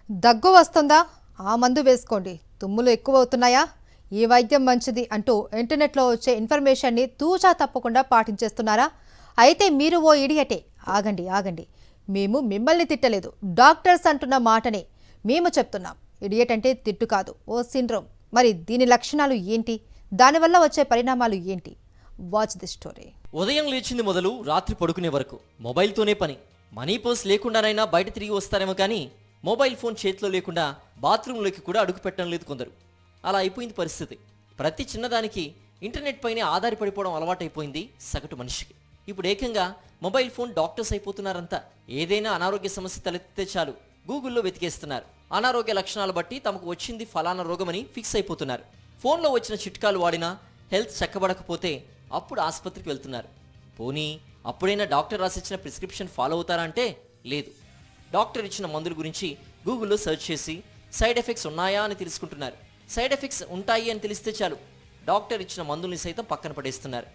దగ్గు వస్తుందా? ఆ మందు వేసుకోండి. తుమ్ములు ఎక్కువ అవుతున్నాయా? ఈ వైద్యం మంచిది అంటూ ఇంటర్నెట్లో వచ్చే ఇన్ఫర్మేషన్ని తూచా తప్పకుండా పాటించేస్తున్నారా? అయితే మీరు ఓ ఇడియటే. ఆగండి ఆగండి. మేము మిమ్మల్ని తిట్టలేదు. డాక్టర్స్ అంటున్న మాటనే మేము చెప్తున్నాం. ఇడియట్ అంటే తిట్టు కాదు, ఓ సిండ్రోమ్. మరి దీని లక్షణాలు ఏంటి? దానివల్ల వచ్చే పరిణామాలు ఏంటి? Watch the story. ఉదయం లేచింది మొదలు రాత్రి పడుకునే వరకు మొబైల్తోనే పని. మనీ పర్స్ లేకుండానైనా బయట తిరిగి వస్తారేమో కానీ మొబైల్ ఫోన్ చేతిలో లేకుండా బాత్రూంలోకి కూడా అడుగు పెట్టడం లేదు కొందరు. అలా అయిపోయింది పరిస్థితి. ప్రతి చిన్నదానికి ఇంటర్నెట్ పైనే ఆధారపడిపోవడం అలవాటైపోయింది సగటు మనిషికి. ఇప్పుడు ఏకంగా మొబైల్ ఫోన్ డాక్టర్స్ అయిపోతున్నారంతా. ఏదైనా అనారోగ్య సమస్య తలెత్తితే చాలు గూగుల్లో వెతికేస్తున్నారు. అనారోగ్య లక్షణాలు బట్టి తమకు వచ్చింది ఫలానా రోగమని ఫిక్స్ అయిపోతున్నారు. ఫోన్లో వచ్చిన చిట్కాలు వాడినా హెల్త్ చక్కబడకపోతే అప్పుడు ఆసుపత్రికి వెళ్తున్నారు. పోనీ అప్పుడైనా డాక్టర్ రాసిచ్చిన ప్రిస్క్రిప్షన్ ఫాలో అవుతారా అంటే లేదు. డాక్టర్ ఇచ్చిన మందుల గురించి గూగుల్లో సెర్చ్ చేసి సైడ్ ఎఫెక్ట్స్ ఉన్నాయా అని తెలుసుకుంటున్నారు. సైడ్ ఎఫెక్ట్స్ ఉంటాయి అని తెలిస్తే చాలు డాక్టర్ ఇచ్చిన మందుల్ని సైతం పక్కన పడేస్తున్నారు.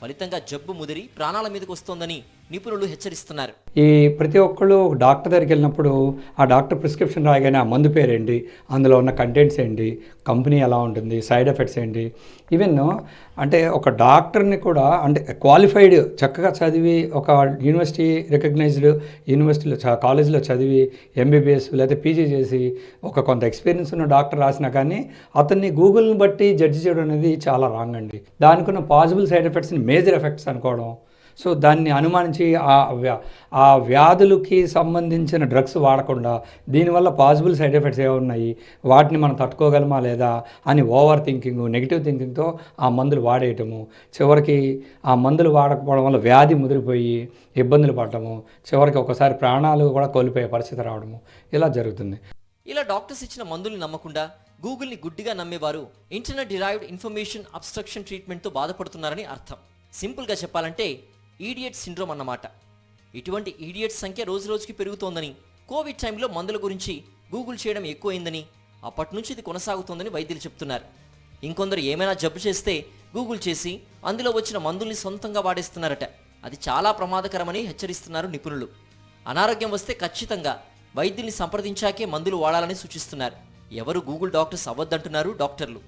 ఫలితంగా జబ్బు ముదిరి ప్రాణాల మీదకు వస్తోందని నిపుణులు హెచ్చరిస్తున్నారు. ఈ ప్రతి ఒక్కళ్ళు డాక్టర్ దగ్గరికి వెళ్ళినప్పుడు ఆ డాక్టర్ ప్రిస్క్రిప్షన్ రాయగానే ఆ మందు పేరేంటి, అందులో ఉన్న కంటెంట్స్ ఏంటి, కంపెనీ ఎలా ఉంటుంది, సైడ్ ఎఫెక్ట్స్ ఏంటి, ఈవెన్ అంటే ఒక డాక్టర్ని కూడా అంటే క్వాలిఫైడ్ చక్కగా చదివి ఒక యూనివర్సిటీ రికగ్నైజ్డ్ యూనివర్సిటీలో కాలేజీలో చదివి ఎంబీబీఎస్ లేదా పీజీ చేసి ఒక కొంత ఎక్స్పీరియన్స్ ఉన్న డాక్టర్ రాసినా కానీ అతన్ని గూగుల్ని బట్టి జడ్జి చేయడం అనేది చాలా రాంగ్ అండి. దానికి ఉన్న పాసిబుల్ సైడ్ ఎఫెక్ట్స్ని మేజర్ ఎఫెక్ట్స్ అనుకోవడం, సో దాన్ని అనుమానించి ఆ వ్యాధులకి సంబంధించిన డ్రగ్స్ వాడకుండా దీనివల్ల పాసిబుల్ సైడ్ ఎఫెక్ట్స్ ఏమున్నాయి, వాటిని మనం తట్టుకోగలమా లేదా అని ఓవర్ థింకింగ్, నెగిటివ్ థింకింగ్తో ఆ మందులు వాడేయటము, చివరికి ఆ మందులు వాడకపోవడం వల్ల వ్యాధి ముదిరిపోయి ఇబ్బందులు పడటము, చివరికి ఒకసారి ప్రాణాలు కూడా కోల్పోయే పరిస్థితి రావడము ఇలా జరుగుతుంది. ఇలా డాక్టర్స్ ఇచ్చిన మందుల్ని నమ్మకుండా గూగుల్ని గుడ్డిగా నమ్మేవారు ఇంటర్నెట్ డిరైవ్డ్ ఇన్ఫర్మేషన్ అబ్స్ట్రక్షన్ ట్రీట్మెంట్తో బాధపడుతున్నారని అర్థం. సింపుల్గా చెప్పాలంటే ఈడియట్ సిండ్రోమ్ అన్నమాట. ఇటువంటి ఈడియట్స్ సంఖ్య రోజు రోజుకి పెరుగుతోందని, కోవిడ్ టైంలో మందుల గురించి గూగుల్ చేయడం ఎక్కువైందని, అప్పటి నుంచి ఇది కొనసాగుతోందని వైద్యులు చెప్తున్నారు. ఇంకొందరు ఏమైనా జబ్బు చేస్తే గూగుల్ చేసి అందులో వచ్చిన మందుల్ని సొంతంగా వాడేస్తున్నారట. అది చాలా ప్రమాదకరమని హెచ్చరిస్తున్నారు నిపుణులు. అనారోగ్యం వస్తే ఖచ్చితంగా వైద్యుల్ని సంప్రదించాకే మందులు వాడాలని సూచిస్తున్నారు. ఎవరు గూగుల్ డాక్టర్స్ అవ్వద్దంటున్నారు డాక్టర్లు.